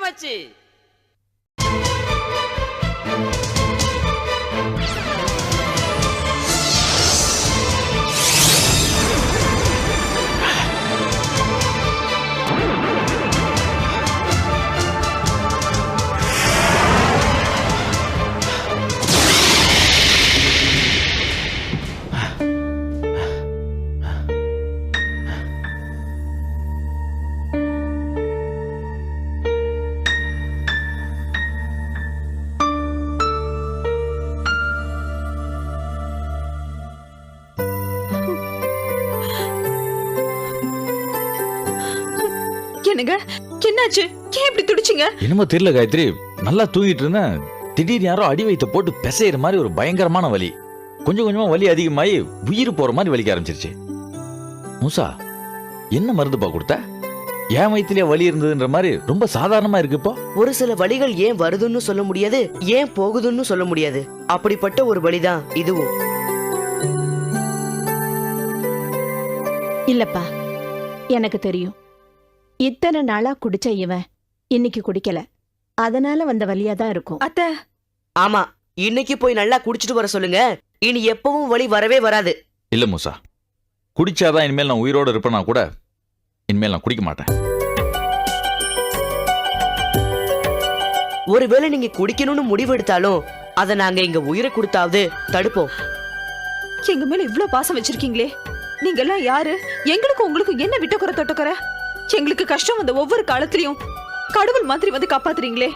ஆரம்பமாச்சு. என்னங்க என்னாச்சு? ஏன் இப்படி துடிச்சீங்க? என்னமோ தெரியல காயத்ரி, நல்லா தூங்கிட்டு இருந்தேன். திடீர்னு யாரோ அடி வைத்த போட்டு பிசைற மாதிரி ஒரு பயங்கரமான வலி. கொஞ்சம் கொஞ்சமா வலி அதிகமாயி உயிர் போற மாதிரி வலிக்க ஆரம்பிச்சிருச்சு. மூசா, என்ன மருந்துப்பா கொடுத்த? ஏன் வயிற்றுலயே வலி இருந்ததுன்ற மாதிரி ரொம்ப சாதாரணமா இருக்கு இப்போ. ஒரு சில வலிகள் ஏன் வருதுன்னு சொல்ல முடியாது, ஏன் போகுதுன்னு சொல்ல முடியாது. அப்படிப்பட்ட ஒரு வலிதான் இதுவும். இல்லப்பா, எனக்கு தெரியும். இத்தனை நாளா குடிச்ச இவன் இன்னைக்கு குடிக்கல, அதனால வந்த வலியாதான் இருக்கும். அத்தை, ஆமா, இன்னைக்கு போய் நல்லா குடிச்சிட்டு வர சொல்லுங்க. இனி எப்பவும் வலி வரவே வராது. இல்ல மூசா, குடிச்சாதான் இனிமேல் நான் உயிரோட இருப்பேனா கூட இனிமேல் நான் குடிக்க மாட்டேன். ஒருவேளை நீங்க குடிக்கணும்னு முடிவு எடுத்தாலும் அதை நாங்க இங்க உயிரை கொடுத்தாவது தடுப்போம். எங்க மேல இவ்ளோ பாசம் வச்சிருக்கீங்களே, நீங்க எல்லாம் யாரு? எங்களுக்கு உங்களுக்கு என்ன விட்டக்குறை தொட்டக்குறை? எங்களுக்கு கஷ்டம் வந்த ஒவ்வொரு காலத்திலயும் கடவுள் மாதிரி வந்து காப்பாத்துறீங்களே.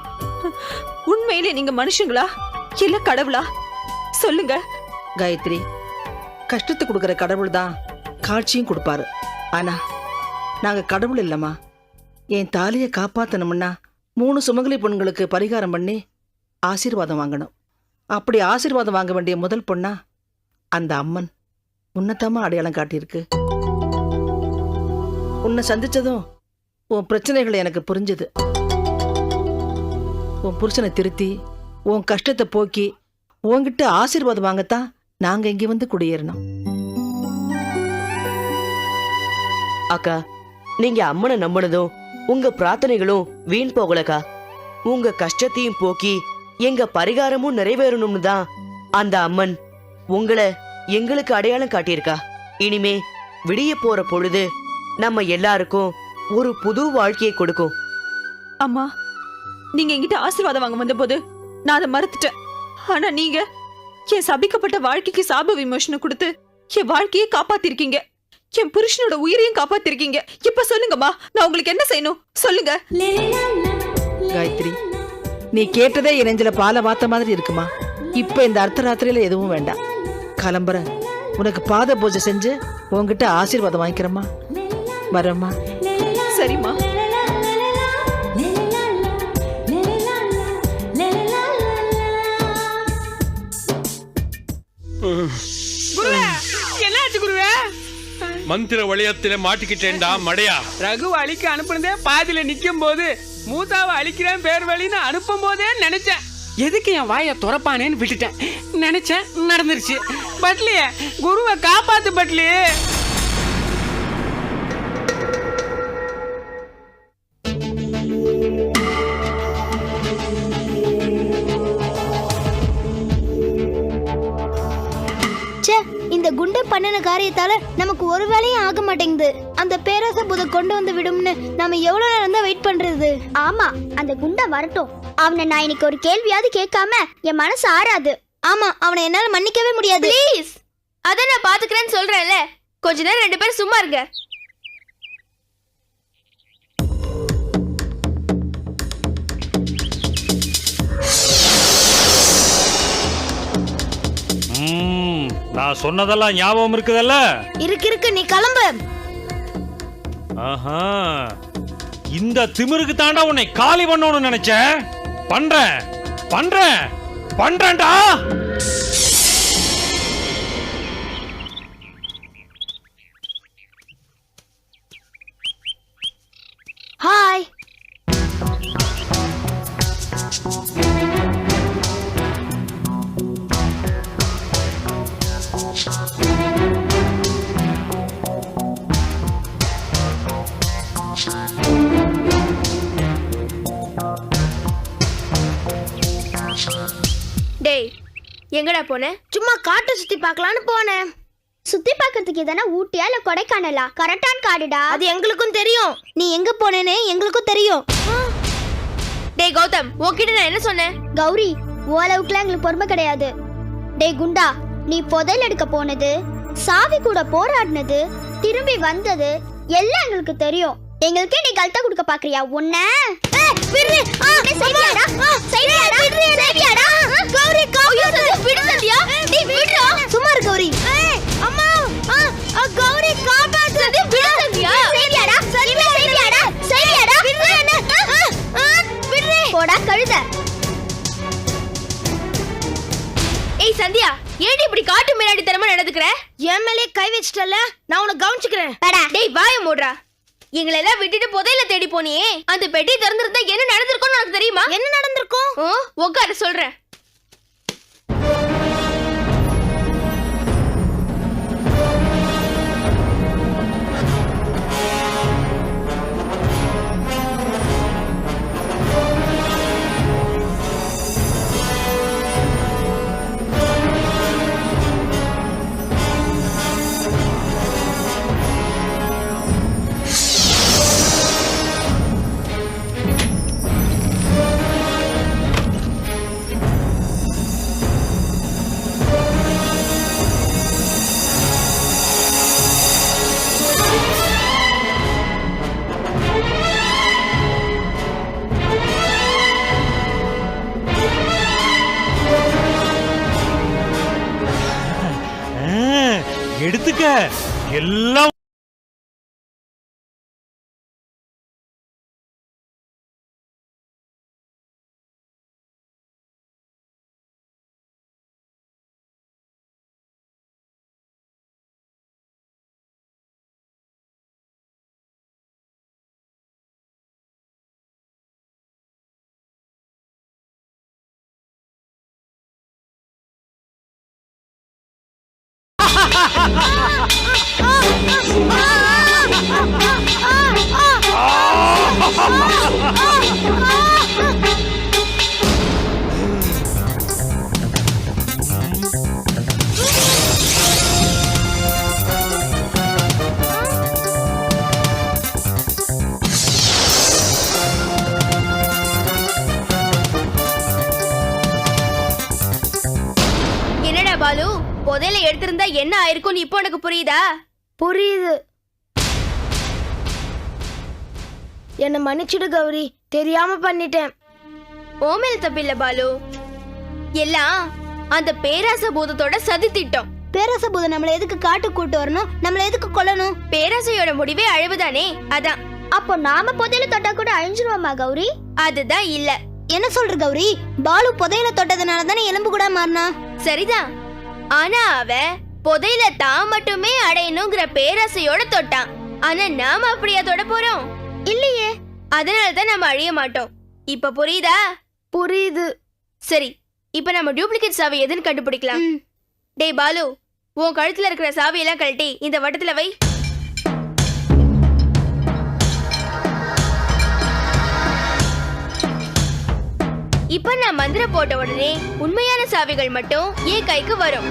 உண்மையிலே நீங்க மனுஷங்களா இல்ல கடவுளா? சொல்லுங்க. காயத்ரி, கஷ்டத்தை கொடுக்கற கடவுள் தான் காட்சியும் கொடுப்பாரு. ஆனா நாங்க கடவுள் இல்லம்மா. என் தாலியை காப்பாத்தணும்னா 3 சுமங்கலி பொண்களுக்கு பரிகாரம் பண்ணி ஆசீர்வாதம் வாங்கணும். அப்படி ஆசீர்வாதம் வாங்க வேண்டிய முதல் பொண்ணா அந்த அம்மன் உன்னதமா அடையாளம் காட்டியிருக்கு. உன்னை சந்திச்சதும் உன் பிரச்சனைகளை எனக்கு புரிஞ்சுது. உன் புருஷனை திருத்தி உன் கஷ்டத்தை போக்கி உன்கிட்ட ஆசீர்வாதம் வாங்கத்தான் நாங்க இங்க வந்து குடியேறணும். அக்கா, நீங்க அம்மனை நம்பினதும் உங்க பிரார்த்தனைகளும் வீண் போகலக்கா. உங்க கஷ்டத்தையும் போக்கி எங்க பரிகாரமும் நிறைவேறணும்னு தான் அந்த அம்மன் உங்களை எங்களுக்கு அடையாளம் காட்டியிருக்கா. இனிமே விடிய போற பொழுது நம்ம எல்லாருக்கும் ஒரு புது வாழ்க்கையை கொடுக்கும். அம்மா, நீங்க என்கிட்ட ஆசீர்வாதம் வாங்க வந்த போது நான் அதை மறுத்துட்டேன். ஆனா நீங்க என் சபிக்கப்பட்ட வாழ்க்கைக்கு சாப விமோசனம் கொடுத்து என் வாழ்க்கையை காப்பாத்திருக்கீங்க. என் புருஷனோட உயிரையும் காப்பாத்திருக்கீங்க. இப்ப சொல்லுங்கம்மா, நான் உங்களுக்கு என்ன செய்யணும் சொல்லுங்க. காயத்ரி, நீ கேட்டதே என் நெஞ்சில பாலை வாத்த மாதிரி இருக்குமா. இப்ப இந்த அர்த்தராத்திரியில எதுவும் வேண்டாம். கிளம்புற உனக்கு பாத பூஜை செஞ்சு உன்கிட்ட ஆசீர்வாதம் வாங்கிக்கிறம்மா. வரம்மா. சரிம்மா. குருவே, என்னாச்சு குருவே? மந்திர வளையத்தில மாட்டிக்கிட்டேன்டா மடையா. ரகுவை அழிக்க அனுப்புனதே பாதியில நிக்கும் போது மூசாவை அழிக்கிறேன் பேர் வழின்னு அனுப்பும் போதே நினைச்சேன். எதுக்கு என் வாயை துறப்பானேன்னு விட்டுட்டேன். நினைச்சேன், நடந்துருச்சு. பட்லியே, குருவை காப்பாத்து பட்லியே. இந்த குண்டு பண்ணின காரியத்தால நமக்கு ஒரு வேலையும் ஆக மாட்டேங்குது. அந்த பேரரச புத கொண்டு வந்து விடும்னு நாம எவ்வளவு நேரம் தான் வெயிட் பண்றது? ஆமா, அந்த குண்டை வரட்டும். அவனை நான் இன்னைக்கு ஒரு கேள்வியாவது கேட்காம என் மனசு ஆறாது. ஆமா, அவனை என்னால மன்னிக்கவே முடியாது. ப்ளீஸ், அத நான் பாத்துக்கிறேன்னு சொல்றேன்ல. கொஞ்ச நேரம் 2 பேரும் சும்மா இருங்க. நான் சொன்னதெல்லாம் ஞாபகம் இருக்குதல்ல? இருக்கு, நீ கிளம்பு. ஆஹா, இந்த திமிருக்கு தாண்டா உன்னை காலி பண்ணணும்னு நினைச்சேன். பண்றேன்டா. ஹாய். எங்கடா போன? சும்மா காட்டை சுத்தி பார்க்கலான்னு போனேன். சுத்தி பார்க்கிறதுக்கு எதனா ஊட்டியா இல்ல கொடைக்கானலா? கரெக்டான காடுடா. அது எங்களுக்கும் தெரியும். நீ எங்க போனேன்னு எங்களுக்கும் தெரியும். டேய் கௌதம், உன்கிட்ட நான் என்ன சொன்னேன்? கௌரி, ஓலவுக்குலாம் எங்களுக்கு பொறுமை கிடையாது. டேய் குண்டா, நீ புதையல் எடுக்க போனது, சாவி கூட போராடினது, திரும்பி வந்தது எல்லாம் எங்களுக்கு தெரியும். எங்களுக்கே நீ கல்ட்டா கொடுக்க பாக்குறியா? உன்ன சும்மா இரு கௌரி. அம்மா கௌரி காப்பாத்து. போடா கழுத. ஏய் சந்தியா, ஏடி இப்படி காட்டு மிராடி தரமா நடந்துக்கற? என் மேலே கை வச்சிட்டல, நான் உன்னை கவனிச்சுக்கிறேன். டேய் வாய மூடுறா. எங்களை எல்லாம் விட்டுட்டு புதையல தேடி போனியே, அந்த பெட்டி திறந்திருந்தா என்ன நடந்திருக்கும்னு உனக்கு தெரியுமா? என்ன நடந்திருக்கும்? உட்கார சொல்றேன். எடுத்துக்க எல்லாம். என்னடா பாலு, புதையல எடுத்திருந்தா என்ன ஆயிருக்கும் இப்போ உனக்கு புரியுதா? புரியுது. என்ன மன்னிச்சிடு கௌரி, தெரியாம பண்ணிட்டேன். ஓமேல தப்பில்ல பாலு, எல்லாம் அந்த பேராச பூதத்தோட சதி திட்டம். பேராச பூதம் நம்மள எதுக்கு காட்டு கூட்டு வரணும்? நம்மள எதுக்கு கொல்லணும்? பேராசையோட முடிவே அழிவுதானே, அதான். அப்போ நாம புதையல தொட்டா கூட அழிஞ்சிருவோமா கௌரி? அதுதான் இல்ல. என்ன சொல்ற கௌரி? பாலு புதையல தொட்டதுனால தானே எலும்பு கூட மாறினா? சரிதான், ஆனா அவ புதையல தான் மட்டுமே அடையணுங்கிற பேராசையோட தொட்டான். ஆனா நாம அப்படியா தொட போறோம்? இல்லையே. அதனாலதான் நம்ம அழிய மாட்டோம். இப்ப புரியுதா? புரியுது. சரி, இப்ப நம்ம டூப்ளிகேட் சாவி எதுன்னு கண்டுபிடிக்கலாம். டேய் பாலு, உன் கழுத்துல இருக்கிற சாவியெல்லாம் கழட்டி இந்த வட்டத்துல வை. இப்ப நான் மந்திரம் போட்ட உடனே உண்மையான சாவிகள் மட்டும் என் கைக்கு வரும்.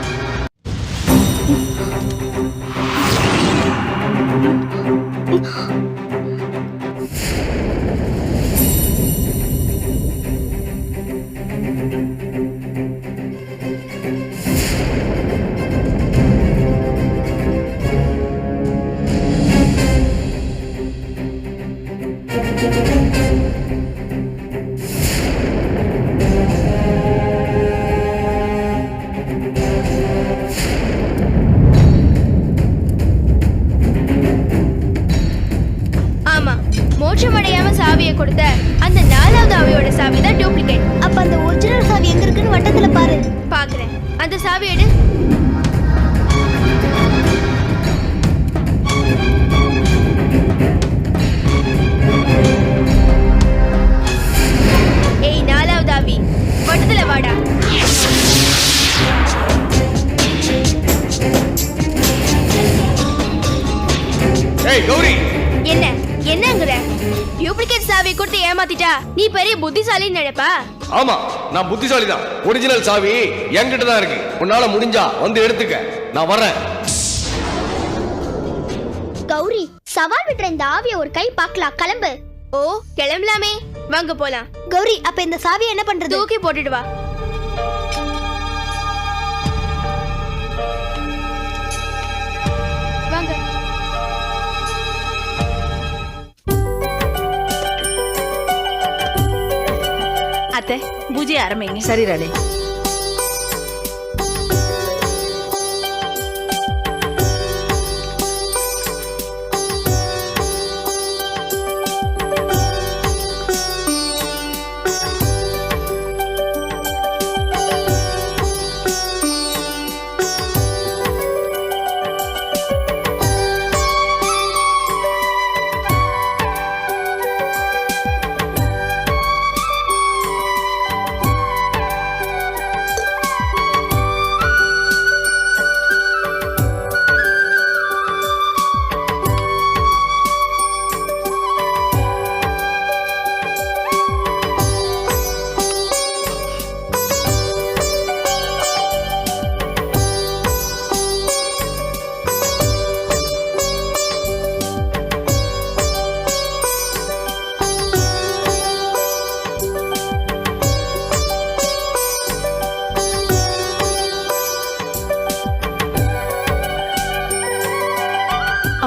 மோட்சமடையாம சாவியை கொடுத்த அந்த 4வது ஆவியோட சாவி தான் டூப்ளிகேட். அப்ப அந்த ஒரிஜினல் சாவி எங்க இருக்குன்னு வட்டத்துல பாரு. பாக்குறேன். அந்த சாவி எடு. ஏய் 4வது ஆவி, வட்டத்துல வாடா. ஏய் கௌரி, என்னங்கிற? டூப்ளிகேட் சாவி கொடுத்து ஏமாத்திட்டா நீ பெரிய புத்திசாலின்னு நினைப்பா? ஆமா, நான் புத்திசாலி தான். ஒரிஜினல் சாவி என்கிட்ட தான் இருக்கு. உன்னால முடிஞ்சா வந்து எடுத்துக்க. நான் வரேன். கௌரி, சவால் விட்டுற இந்த ஆவிய ஒரு கை பார்க்கலாம். கிளம்பு. ஓ, கிளம்பலாமே, வாங்க போலாம். கௌரி, அப்ப இந்த சாவியை என்ன பண்றது? தூக்கி போட்டுட்டு வா. வாங்க. அத்தை, பூஜை ஆரம்பிங்க. சரி ராணி.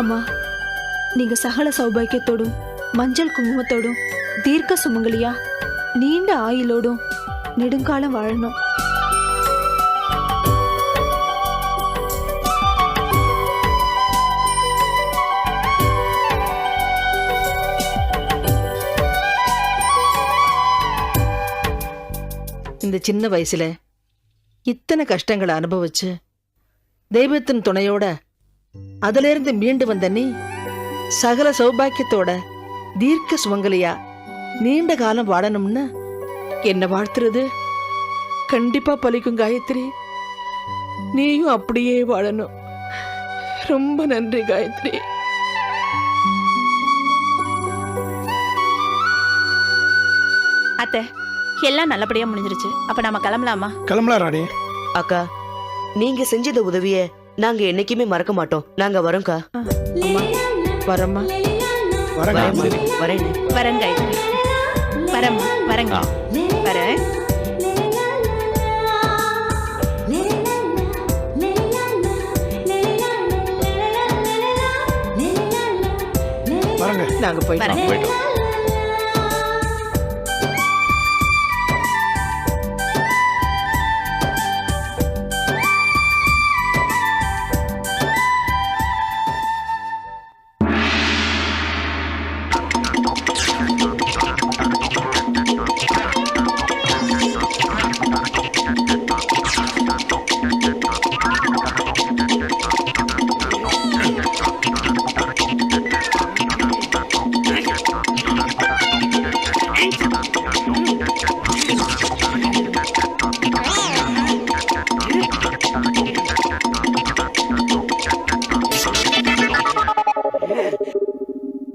அம்மா, நீங்க சகல சௌபாக்கியத்தோடும் மஞ்சள் குங்குமத்தோடும் தீர்க்க சுமங்கலியா நீண்ட ஆயுளோடும் நெடுங்காலம் வாழணும். இந்த சின்ன வயசுல இத்தனை கஷ்டங்களை அனுபவிச்சு தெய்வத்தின் துணையோட அதிலிருந்து மீண்டு வந்த நீ சகல சௌபாக்கியத்தோட தீர்க்க சுமங்கலியா நீண்ட காலம் வாழணும்னு என்ன வாழ்த்துறது கண்டிப்பா பலிக்கும் காயத்ரி. நீயும் அப்படியே வாழணும். ரொம்ப நன்றி காயத்ரி. அத்தை, எல்லாம் நல்லபடியா முடிஞ்சிருச்சு. அப்ப நாம கிளம்பலாமா? கிளம்பலாம் ராணி. அக்கா, நீங்க செஞ்ச உதவிய நாங்க என்னைக்குமே மறக்க மாட்டோம். நாங்க வரோம்க்கா. வரம்மா. வரேன். வரேன் காயத்ரி. வரேம்மா, வரேங்க. வரேன். வரங்க. நாங்க போயிட்டோம். போயிட்டோம்.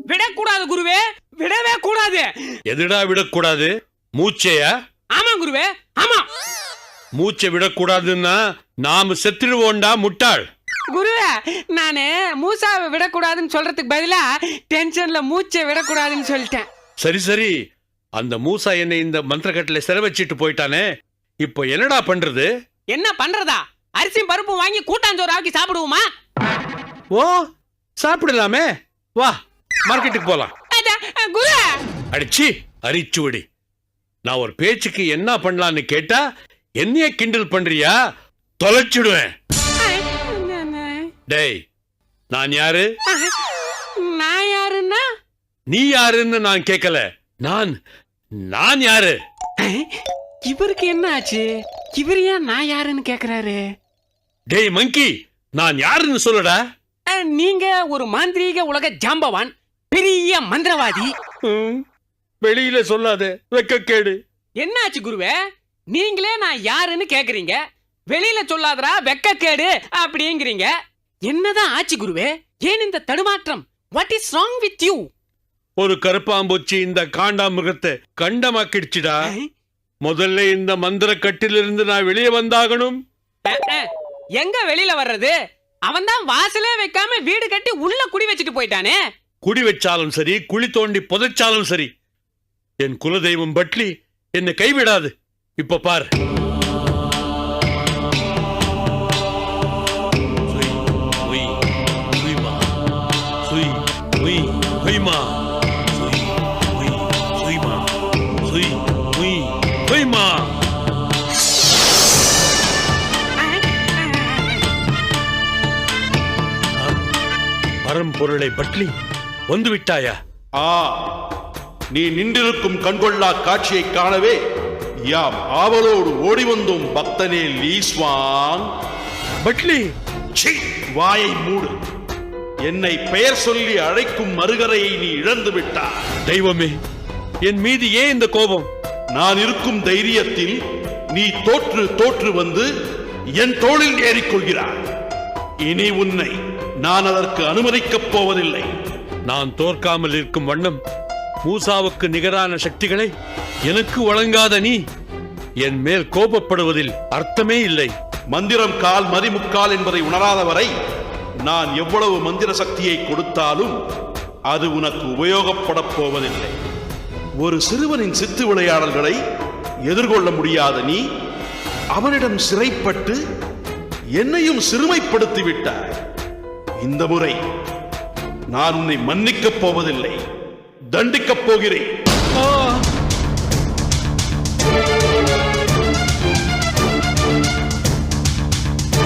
விடக்கூடாது குருவே, விடவே கூடாது. எதுடா விடக்கூடாது? மூச்சையா? ஆமா குருவே, ஆமா. மூச்சை விடக்கூடாதுன்னா நாம செத்துடுவோண்டா முட்டாள். குருவே, நானு மூசாவை விடக்கூடாதுன்னு சொல்றதுக்கு பதிலா டென்ஷன்ல மூச்சை விடக்கூடாதுன்னு சொல்லிட்டேன். சரி சரி, அந்த மூசா என்னை இந்த மந்திரக்கட்டில சிறை வச்சிட்டு போயிட்டானே, இப்போ என்னடா பண்றது? என்ன பண்றதா? அரிசியும் பருப்பும் வாங்கி கூட்டாஞ்சோறு ஆக்கி சாப்பிடுவோமா? ஓ, சாப்பிடலாமே. வா, மார்க்கெட்டுக்கு போலாம். குரு, அடிச்சி அரிச்சுவடி. நான் ஒரு பேச்சுக்கு என்ன பண்ணலான்னு கேட்டா என்னைய கிண்டல் பண்றியா? தொலைச்சிடுவேன். டேய், நான் யாரு? நான் யாருன்னா? நீ யாருன்னு நான் கேட்கல. நான் யாரு? இவருக்கு என்ன ஆச்சு? இவர் ஏன் நான் யாருன்னு கேக்குறாரு? டேய் மங்கி, நான் யாருன்னு சொல்லுடா. நீங்க ஒரு மாந்திரீக உலக ஜாம்பவான், பெரிய மந்திரவாதி. வெளியில சொல்லாத, வெக்கக்கேடு. என்னாச்சு குருவே? நீங்களே நான் யாருன்னு கேக்குறீங்க, வெளியில சொல்லாதரா வெக்கக்கேடு அப்படிங்கிறீங்க. என்னதான் ஆச்சு குருவே? ஏன் இந்த தடுமாற்றம்? What is wrong with you? ஒரு கருப்பாம்பூச்சி இந்த காண்டாமிருகத்தை கண்டமாக்கிடுச்சுடா. முதல்ல இந்த மந்திர கட்டிலிருந்து நான் வெளியே வந்தாகணும். எங்க வெளியில வர்றது? அவன் தான் வாசலே வைக்காம வீடு கட்டி உள்ள குடி வச்சுட்டு போயிட்டானே. குடி வச்சாலும் சரி, குழி தோண்டி புதைச்சாலும் சரி, என் குலதெய்வம் பட்லி என்னை கைவிடாது. இப்ப பார். பரம்பொருளை பட்லி வந்து விட்டாயா? நீ நின்றிருக்கும் கண்கொள்ளா காட்சியை காணவே யாம் ஆவலோடு ஓடி வந்தோம் பக்தனே லீஸ்வாங். பட்லி, வாயை மூடு. என்னை பெயர் சொல்லி அழைக்கும் மறுகரையை நீ இழந்து விட்டாய். தெய்வமே, என் மீது ஏன் இந்த கோபம்? நான் இருக்கும் தைரியத்தில் நீ தோற்று தோற்று வந்து என் தோளில் ஏறிக்கொள்கிறாய். இனி உன்னை நான் அதற்கு அனுமதிக்கப் போவதில்லை. நான் தோற்காமல் இருக்கும் வண்ணம் மூசாவுக்கு நிகரான சக்திகளை எனக்கு வழங்காத நீ என் மேல் கோபப்படுவதில் அர்த்தமே இல்லை. மந்திரம் கால் மதிமுக்கால் என்பதை உணராத வரை நான் எவ்வளவு மந்திர சக்தியை கொடுத்தாலும் அது உனக்கு உபயோகப்படப் போவதில்லை. ஒரு சிறுவனின் சித்து விளையாடல்களை எதிர்கொள்ள முடியாத நீ அவனிடம் சிறைப்பட்டு என்னையும் சிறுமைப்படுத்தி விட்டாய். இந்த முறை நான் உன்னை மன்னிக்கப் போவதில்லை, தண்டிக்கப் போகிறேன்.